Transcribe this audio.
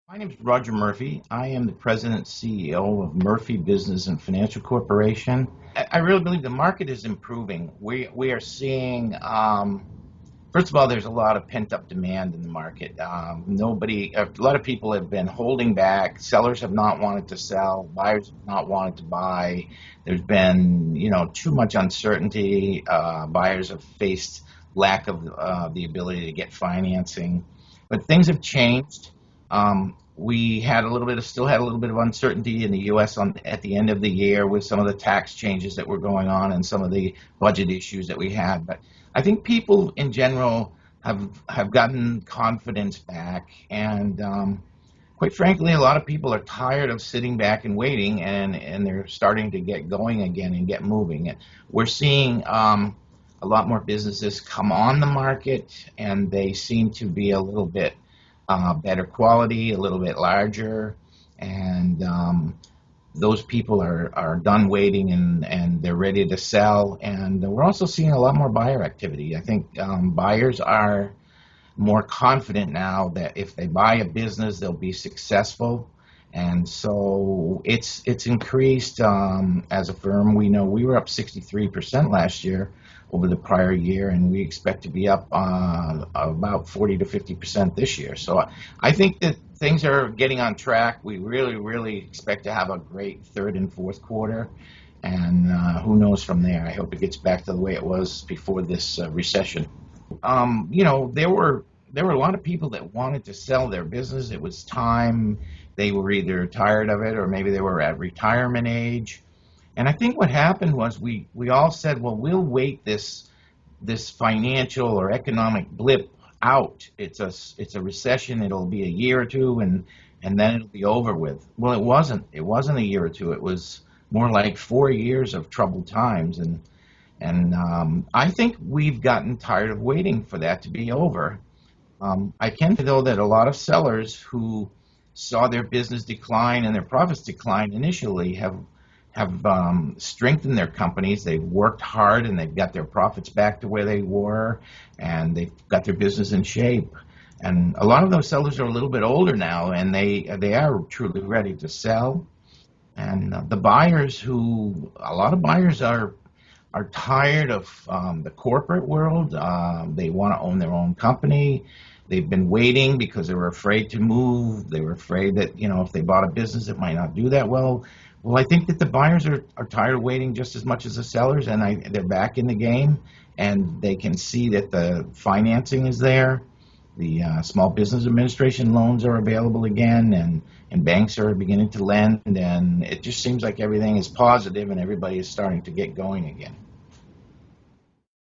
My name is Roger Murphy. I am the president and CEO of Murphy Business and Financial Corporation. I really believe the market is improving. We are seeing, first of all, there's a lot of pent up demand in the market. A lot of people have been holding back. Sellers have not wanted to sell. Buyers have not wanted to buy. There's been, too much uncertainty. Buyers have faced lack of the ability to get financing. But things have changed. We had a little bit of still had a little bit of uncertainty in the U.S. At the end of the year with some of the tax changes that were going on and some of the budget issues that we had. But I think people in general have gotten confidence back, and quite frankly, a lot of people are tired of sitting back and waiting, and they're starting to get going again and get moving. And we're seeing a lot more businesses come on the market, and they seem to be a little bit better quality, a little bit larger, and those people are done waiting and they're ready to sell. And we're also seeing a lot more buyer activity. I think buyers are more confident now that if they buy a business, they'll be successful. And so it's increased as a firm. We know we were up 63% last year over the prior year, and we expect to be up about 40 to 50% this year. So I think that things are getting on track. We really, really expect to have a great third and fourth quarter, and who knows from there. I hope it gets back to the way it was before this recession. There were a lot of people that wanted to sell their business. It was time. They were either tired of it or maybe they were at retirement age. And I think what happened was we all said, well, we'll wait this financial or economic blip out. It's a recession. It'll be a year or two, and then it'll be over with. Well, it wasn't. It wasn't a year or two. It was more like 4 years of troubled times, and I think we've gotten tired of waiting for that to be over. I can say, though, that a lot of sellers who saw their business decline and their profits decline initially have strengthened their companies. They've worked hard and they've got their profits back to where they were, and they've got their business in shape. And a lot of those sellers are a little bit older now, and they are truly ready to sell. And a lot of buyers are tired of the corporate world. They want to own their own company. They've been waiting because they were afraid to move. They were afraid that, if they bought a business, it might not do that well. Well, I think that the buyers are tired of waiting just as much as the sellers, and they're back in the game, and they can see that the financing is there. The Small Business Administration loans are available again, and banks are beginning to lend, and it just seems like everything is positive and everybody is starting to get going again.